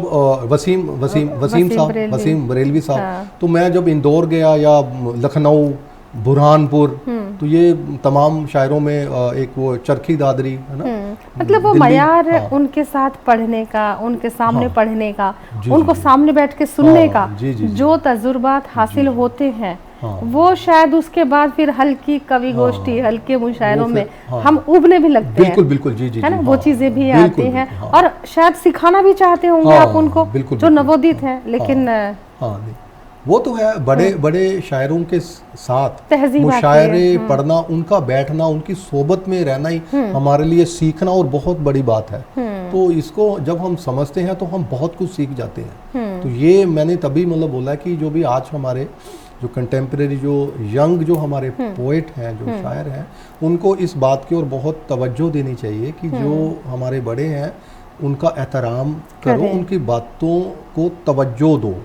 वसीम बरेलवी साहब। तो मैं जब इंदौर गया या लखनऊ, बुरहानपुर, तो ये तमाम शायरों में एक वो चरखी दादरी है ना, मतलब वो मयार उनके साथ पढ़ने का, उनके सामने पढ़ने का, उनको सामने बैठ के सुनने का जो तजुर्बात हासिल होते हैं, वो शायद उसके बाद फिर हल्की कवि गोष्ठी, हल्के मुशायरों में हम उबने भी लगते हैं। बिल्कुल है ना, वो चीजें भी आती हैं, और शायद सिखाना भी चाहते होंगे आप उनको, जो नवोदित हैं। लेकिन वो तो है, बड़े शायरों के साथ मुशायरे पढ़ना, उनका बैठना, उनकी सोबत में रहना ही हमारे लिए सीखना और बहुत बड़ी बात है। तो इसको जब हम समझते हैं तो हम बहुत कुछ सीख जाते हैं। तो ये मैंने तभी मतलब बोला कि जो भी आज हमारे जो कंटेम्प्रेरी, जो यंग, जो हमारे पोएट हैं, जो शायर हैं, उनको इस बात की ओर बहुत तवज्जो देनी चाहिए कि जो हमारे बड़े हैं उनका एहतराम करो, उनकी बातों को तवज्जो दो।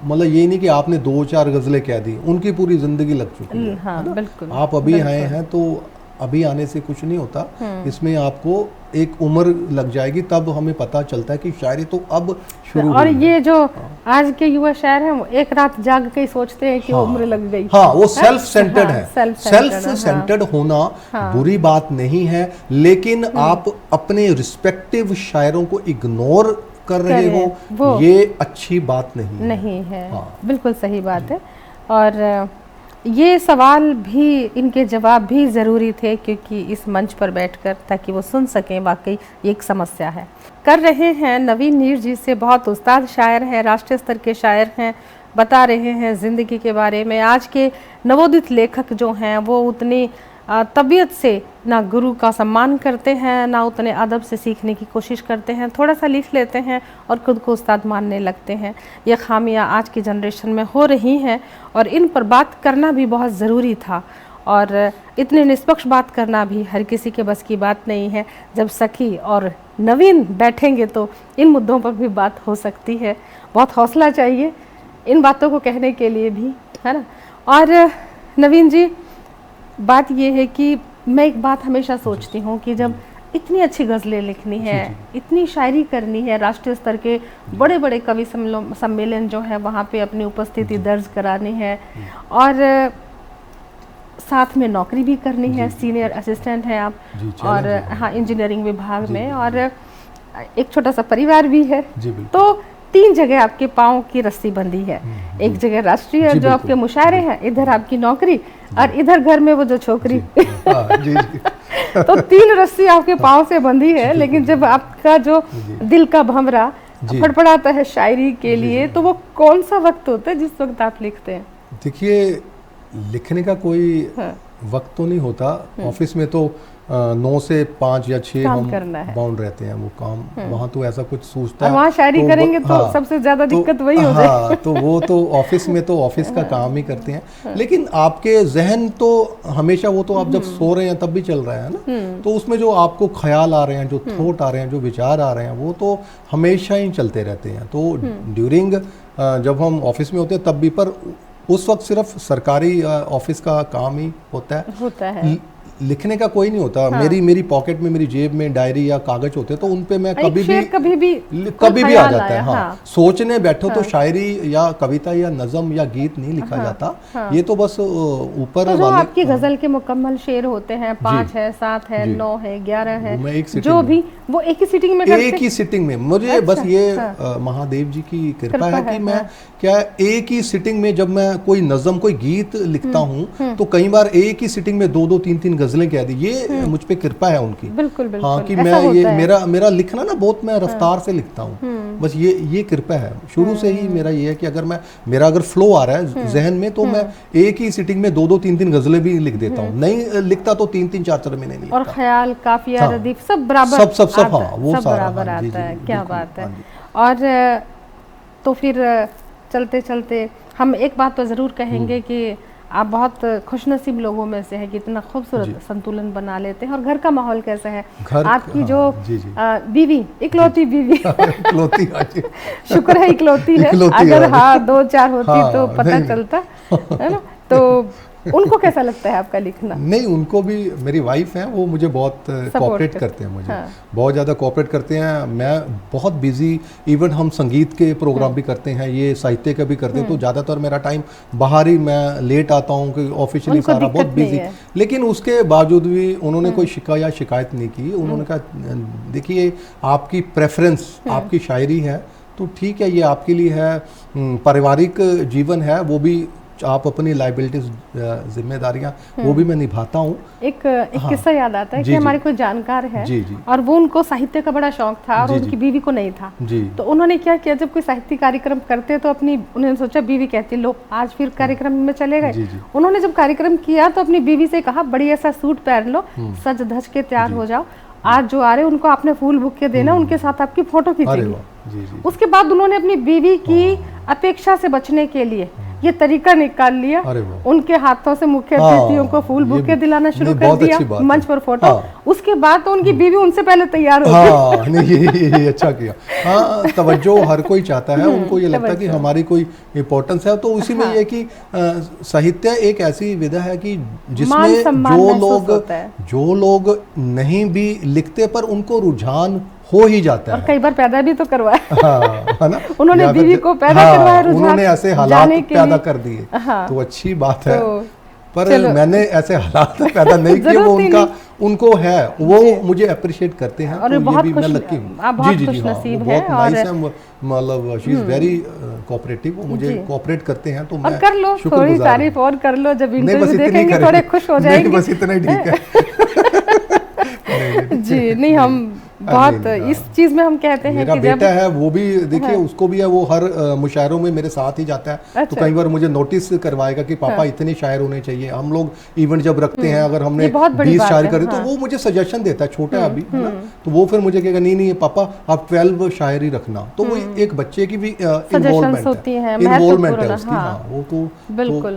मतलब ये नहीं कि आपने 2-4 गज़लें कह दी, उनकी पूरी ज़िंदगी लग चुकी है। बिल्कुल। आप अभी आए हैं तो अभी आने से कुछ नहीं होता, इसमें आपको एक उम्र लग जाएगी, तब हमें पता चलता है कि शायरी तो अब शुरू। और ये जो आज के युवा शायर हैं, वो एक रात जाग के सोचते हैं कि उम्र लग गई। वो सेल्फ सेंटर्ड है। सेल्फ सेंटर्ड होना बुरी बात नहीं है, लेकिन आप अपने रिस्पेक्टिव शायरों को इग्नोर कर रहे हो, ये अच्छी बात नहीं है। बिल्कुल सही बात है। और ये सवाल भी, इनके जवाब भी ज़रूरी थे, क्योंकि इस मंच पर बैठकर, ताकि वो सुन सकें वाकई ये एक समस्या है। कर रहे हैं नवीन नीर जी से, बहुत उस्ताद शायर हैं, राष्ट्रीय स्तर के शायर हैं, बता रहे हैं ज़िंदगी के बारे में। आज के नवोदित लेखक जो हैं वो उतनी तबीयत से ना गुरु का सम्मान करते हैं, ना उतने अदब से सीखने की कोशिश करते हैं, थोड़ा सा लिख लेते हैं और खुद को उस्ताद मानने लगते हैं। ये खामियां आज की जनरेशन में हो रही हैं, और इन पर बात करना भी बहुत ज़रूरी था। और इतने निष्पक्ष बात करना भी हर किसी के बस की बात नहीं है। जब सखी और नवीन बैठेंगे तो इन मुद्दों पर भी बात हो सकती है। बहुत हौसला चाहिए इन बातों को कहने के लिए भी, है ना। और नवीन जी, बात ये है कि मैं एक बात हमेशा सोचती हूँ कि जब इतनी अच्छी गज़लें लिखनी है, इतनी शायरी करनी है, राष्ट्रीय स्तर के बड़े बड़े कवि सम्मेलन जो है वहाँ पे अपनी उपस्थिति दर्ज करानी है, और साथ में नौकरी भी करनी है, सीनियर असिस्टेंट हैं आप, और हाँ इंजीनियरिंग विभाग में, और एक छोटा सा परिवार भी है, तो 3 जगह आपके पाँव की रस्सी बंधी है। एक जगह राष्ट्रीय जो आपके मुशायरे हैं, इधर आपकी नौकरी, और इधर घर में वो जो छोकरी तो 3 रस्सी आपके पाँव से बंधी है। लेकिन जब आपका जो दिल का भंवरा फड़फड़ाता है शायरी के लिए, तो वो कौन सा वक्त होता है जिस वक्त आप लिखते हैं? देखिए, लिखने का कोई वक्त तो नहीं होता। ऑफिस में तो 9 से 5 या 6 हम बाउंड रहते हैं, वो काम वहाँ तो ऐसा कुछ सोचता है, वहाँ शायरी तो करेंगे तो सबसे ज्यादा दिक्कत वही हो जाए। तो वो तो ऑफिस में तो ऑफिस का काम ही करते हैं, लेकिन आपके जहन तो हमेशा वो तो आप जब सो रहे हैं तब भी चल रहा है ना, तो उसमें जो आपको ख्याल आ रहे हैं, जो थॉट आ रहे हैं, जो विचार आ रहे हैं, वो तो हमेशा ही चलते रहते हैं। तो ड्यूरिंग जब हम ऑफिस में होते हैं तब भी, पर उस वक्त सिर्फ सरकारी ऑफिस का काम ही होता है। लिखने का कोई नहीं होता। हाँ। मेरी पॉकेट में, मेरी जेब में डायरी या कागज होते हैं, तो उन पे मैं कभी भी आ जाता है। हाँ। सोचने बैठो तो शायरी या कविता या नज़म या गीत नहीं लिखा जाता। ये तो बस ऊपर तो जो आपकी गजल के मुकम्मल शेर होते हैं, 5 है, 7 है, 9 है, 11 है, जो भी वो एक ही सिटिंग में करते हैं? एक ही सिटिंग में। मुझे बस ये महादेव जी की कृपा है कि मैं क्या एक ही सिटिंग में, जब मैं कोई नज़म, कोई गीत लिखता हूँ, तो कई बार एक ही सिटिंग में 2-2, 3-3 गजलें कह दी। ये मुझ पे कृपा है उनकी। बिल्कुल बिल्कुल। हाँ, कि मैं ये मेरा लिखना ना बहुत मैं रफ्तार से लिखता हूँ, बस ये कृपा है। शुरू से ही मेरा ये है कि अगर मेरा फ्लो आ रहा है जहन में, तो मैं एक ही सिटिंग में 2-2, 3-3 गजलें भी लिख देता हूँ। नहीं लिखता तो 3-3, 4-4 महीने नहीं लिखता। और ख्याल, काफिया, रदीफ सब बराबर, सब वो सब बराबर आता है। क्या बात है। और तो फिर चलते चलते हम एक बात तो ज़रूर कहेंगे कि आप बहुत खुशनसीब लोगों में से हैं कि इतना खूबसूरत संतुलन बना लेते हैं। और घर का माहौल कैसा है? आपकी जो बीवी, इकलौती बीवी इकलौती, शुक्र है इकलौती है, अगर 2-4 होती तो पता चलता है ना। तो उनको कैसा लगता है आपका लिखना? नहीं, उनको भी, मेरी वाइफ है, वो मुझे बहुत कोऑपरेट करते हैं, मुझे बहुत ज़्यादा कोऑपरेट करते हैं। मैं बहुत बिजी, इवन हम संगीत के प्रोग्राम भी करते हैं, ये साहित्य का भी करते हैं, तो ज़्यादातर मेरा टाइम बाहर ही, मैं लेट आता हूँ कि ऑफिशियली सारा बहुत बिजी। लेकिन उसके बावजूद भी उन्होंने कोई शिकायत नहीं की। उन्होंने कहा देखिए, आपकी प्रेफरेंस, आपकी शायरी है तो ठीक है, ये आपके लिए है, पारिवारिक जीवन है, वो भी आप अपनी लाइबिलिटीज, जिम्मेदारियां वो भी मैं निभाता हूँ। एक किस्सा याद आता है कि हमारे कोई जानकार है, और वो, उनको साहित्य का बड़ा शौक था, और उनकी बीवी को नहीं था। तो उन्होंने क्या किया, जब कोई साहित्यिक कार्यक्रम करते तो उन्होंने सोचा, बीवी कहती लो आज फिर कार्यक्रम में चले गए। उन्होंने जब कार्यक्रम किया तो अपनी बीवी से कहा, बड़ी ऐसा सूट पहन लो, सज धज के तैयार हो जाओ, आज जो आ रहे उनको आपने फूल बुके देना, उनके साथ आपकी फोटो खींचेंगे। उसके बाद उन्होंने अपनी बीवी की अपेक्षा से बचने के लिए ये तरीका निकाल लिया, उनके हाथों से मुख्य अतिथियों को फूल बुके दिलाना शुरू कर दिया, मंच पर फोटो। उसके बाद तो उनकी बीवी उनसे पहले तैयार हो गई। नहीं, ये अच्छा किया। हाँ, तवज्जो हर कोई चाहता है, उनको ये लगता है कि हमारी कोई इम्पोर्टेंस है। तो उसी में ये कि साहित्य एक ऐसी विधा है कि जिसमें जो लोग नहीं भी लिखते, पर उनको रुझान हो ही जाता है, और कई बार पैदा भी तो करवाया। हाँ, है ना। उन्होंने बीवी को पैदा करवाया, उन्होंने ऐसे हालात पैदा कर दिए। तो अच्छी बात है, पर मैंने ऐसे हालात पैदा नहीं किए, वो उनको है, वो मुझे अप्रिशिएट करते हैं। और तो बहुत ये भी मैं लकी हूँ। जी, बहुत नाइस है, मतलब शी इज वेरी कोऑपरेटिव, वो मुझे कोऑपरेट करते हैं, तो मैं कर लो, थोड़ी तारीफ और कर लो, जब इंटरव्यू देखेंगे थोड़े खुश हो जाएंगे। बस इतना ही ठीक है। जी नहीं, हम बहुत इस चीज में हम कहते हैं मेरा बेटा है, वो भी देखिए, उसको भी है, वो हर मुशायरों में मेरे साथ ही जाता है। तो कई बार मुझे नोटिस करवाएगा कि पापा इतने शायर होने चाहिए। हम लोग इवेंट जब रखते हैं, अगर हमने 20 शायर करे, तो वो मुझे सजेशन देता है, छोटा है अभी, है ना। तो वो फिर मुझे कहेगा नहीं पापा आप 12 शायरी रखना। तो वो एक बच्चे की भी इन्वॉल्वमेंट है उसकी। हाँ, वो तो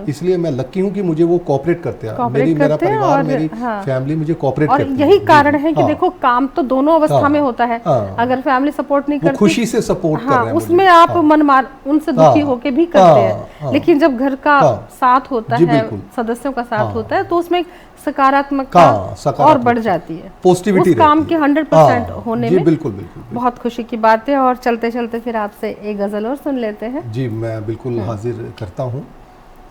इसलिए मैं लकी हूँ कि मुझे वो कोऑपरेट करते हैं। मेरा परिवार, मेरी फैमिली मुझे कोऑपरेट करती है। और यही कारण है कि देखो, काम तो दोनों अवस्था अवस्था में होता है, अगर फैमिली सपोर्ट नहीं करती, खुशी से सपोर्ट कर रहे हैं उसमें आप मन मार उनसे दुखी होके भी करते हैं, लेकिन जब घर का साथ होता है, सदस्यों का साथ होता है, तो उसमें सकारात्मकता और बढ़ जाती है, पॉजिटिविटी उस काम के 100% होने में। बिल्कुल बिल्कुल बहुत खुशी की बात है। और चलते चलते फिर आपसे एक गजल और सुन लेते हैं। जी, मैं बिल्कुल हाजिर करता हूँ।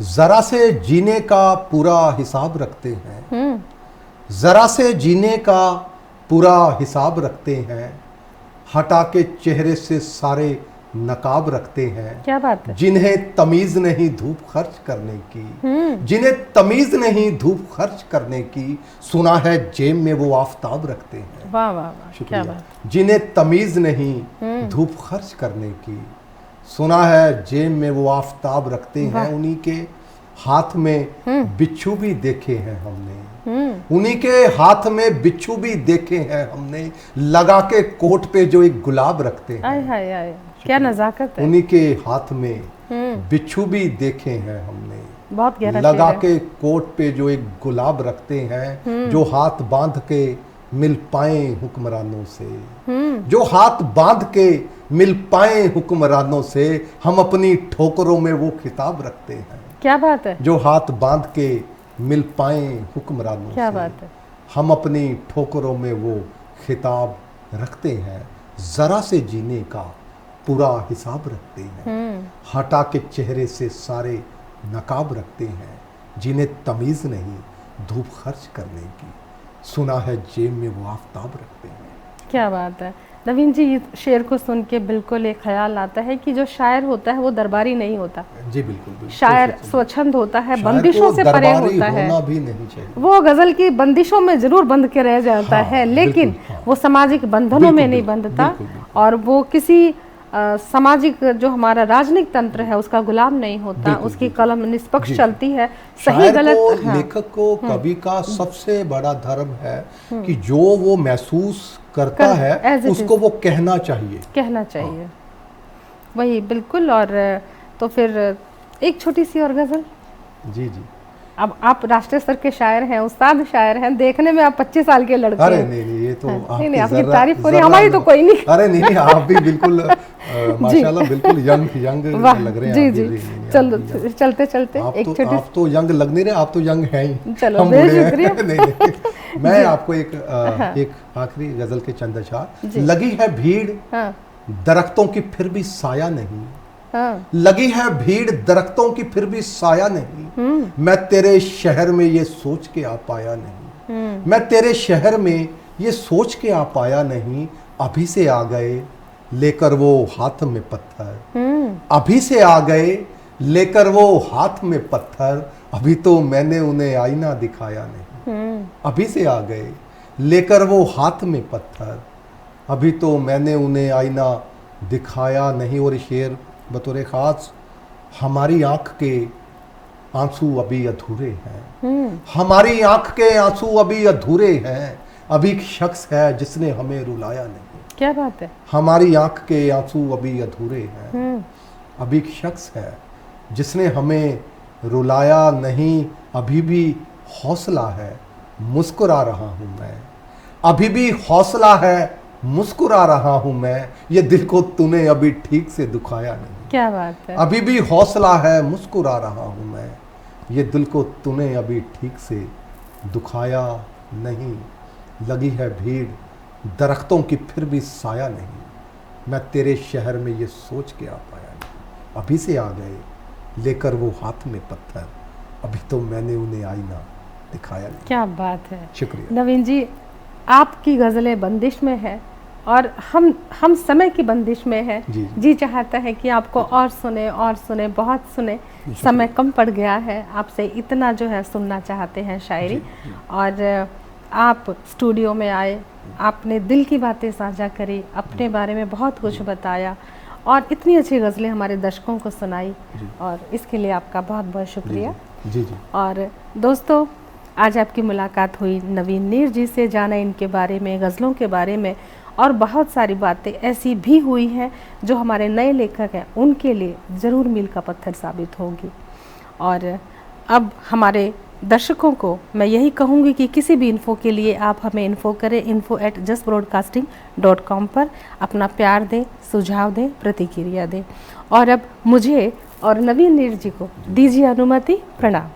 जरा से जीने का पूरा हिसाब रखते हैं, जरा से जीने का पूरा हिसाब रखते हैं, हटा के चेहरे से सारे नकाब रखते हैं। क्या बात है। जिन्हें तमीज नहीं धूप खर्च करने की, जिन्हें तमीज नहीं धूप खर्च करने की, सुना है जेब में वो आफताब रखते हैं। वाह वाह वाह, क्या बात। जिन्हें तमीज नहीं धूप खर्च करने की, सुना है जेब में वो आफताब रखते हैं। उन्हीं के हाथ में बिच्छू भी देखे हैं हमने, उन्हीं के हाथ में बिच्छू भी देखे हैं हमने, लगा के कोट पे जो एक गुलाब रखते हैं। आय हाय हाय, क्या नजाकत है। उन्हीं के हाथ में बिच्छू भी देखे हैं हमने, बहुत गहरा लगा के कोट पे जो एक गुलाब रखते हैं, जो हाथ बांध के मिल पाए हुक्मरानों से, जो हाथ बांध के मिल पाए हुक्मरानों से, हम अपनी ठोकरों में वो खिताब रखते हैं। क्या बात है। जो हाथ बांध के मिल पाए हुक्मरानों से, क्या बात है। हम अपनी ठोकरों में वो खिताब रखते हैं। जरा से जीने का पूरा हिसाब रखते हैं, हटा के चेहरे से सारे नकाब रखते हैं। जिन्हें तमीज़ नहीं धूप खर्च करने की, सुना है जेब में वो आफताब रखते हैं। क्या बात है नवीन जी, इस शेर को सुन के बिल्कुल एक ख्याल आता है कि जो शायर होता है वो दरबारी नहीं होता। जी बिल्कुल, शायर स्वच्छंद होता है, बंदिशों से परे होता है। भी नहीं चाहिए। वो गजल की बंदिशों में जरूर बंध के रह जाता है, लेकिन वो सामाजिक बंधनों में नहीं बंधता, और वो किसी सामाजिक जो हमारा राजनीतिक तंत्र है उसका गुलाम नहीं होता। उसकी कलम निष्पक्ष चलती है, सही गलत। लेखक को कवि का सबसे बड़ा धर्म है कि जो वो महसूस करता है उसको वो कहना चाहिए। वही बिल्कुल। और तो फिर एक छोटी सी और गजल। जी जी। अब आप राष्ट्रीय स्तर के शायर हैं, उस्ताद शायर हैं, देखने में आप 25 साल के लड़के हैं। अरे नहीं, ये तो नहीं, आपकी तारीफ हो रही, हमारी तो कोई नहीं। अरे नहीं, आप भी बिल्कुल माशाल्लाह बिल्कुल यंग लग रहे हैं। जी। चलो चलते चलते एक छोटी। आप तो यंग लग नहीं रहे, आप तो यंग हैं ही। चलो शुक्रिया। नहीं, मैं आपको एक आखिरी गजल के चंद अशआर। लगी है भीड़ दरख्तों की फिर भी साया नहीं, लगी है भीड़ दरख्तों की फिर भी साया नहीं, मैं तेरे शहर में ये सोच के आ पाया नहीं, मैं तेरे शहर में ये सोच के आ पाया नहीं, अभी से आ गए लेकर वो हाथ में पत्थर, अभी से आ गए लेकर वो हाथ में पत्थर, अभी तो मैंने उन्हें आईना दिखाया नहीं, अभी से आ गए लेकर वो हाथ में पत्थर, अभी तो मैंने उन्हें आईना दिखाया नहीं। और शेर बतौर खास, हमारी आंख के आंसू अभी अधूरे हैं, हमारी आंख के आंसू अभी अधूरे हैं, अभी एक शख्स है जिसने हमें रुलाया नहीं। क्या बात है। हमारी आंख के आंसू अभी अधूरे हैं, अभी एक शख्स है जिसने हमें रुलाया नहीं, अभी भी हौसला है मुस्कुरा रहा हूं मैं, अभी भी हौसला है मुस्कुरा रहा हूं मैं, ये दिल को तूने अभी ठीक से दुखाया नहीं। क्या बात है। अभी भी हौसला है मुस्कुरा रहा हूं मैं, ये दिल को तूने अभी ठीक से दुखाया नहीं, लगी है भीड़ दरख्तों की फिर भी साया नहीं, मैं तेरे शहर में ये सोच के आ पाया नहीं, अभी से आ गए लेकर वो हाथ में पत्थर, अभी तो मैंने उन्हें आईना दिखाया नहीं। क्या बात है। शुक्रिया नवीन जी, आपकी गज़लें बंदिश में है और हम समय की बंदिश में है। जी चाहता है कि आपको और सुने, बहुत सुने, समय कम पड़ गया है, आपसे इतना जो है सुनना चाहते हैं शायरी। और आप स्टूडियो में आए, आपने दिल की बातें साझा करी, अपने बारे में बहुत कुछ बताया और इतनी अच्छी गज़लें हमारे दर्शकों को सुनाई, और इसके लिए आपका बहुत बहुत शुक्रिया। जी। और दोस्तों, आज आपकी मुलाकात हुई नवीन नीर जी से, जाना इनके बारे में, गज़लों के बारे में, और बहुत सारी बातें ऐसी भी हुई हैं जो हमारे नए लेखक हैं उनके लिए ज़रूर मील का पत्थर साबित होगी। और अब हमारे दर्शकों को मैं यही कहूँगी कि किसी भी इन्फो के लिए आप हमें इन्फो करें, info@justbroadcasting.com पर अपना प्यार दें, सुझाव दें, प्रतिक्रिया दें। और अब मुझे और नवीन नीर जी को दीजिए अनुमति। प्रणाम।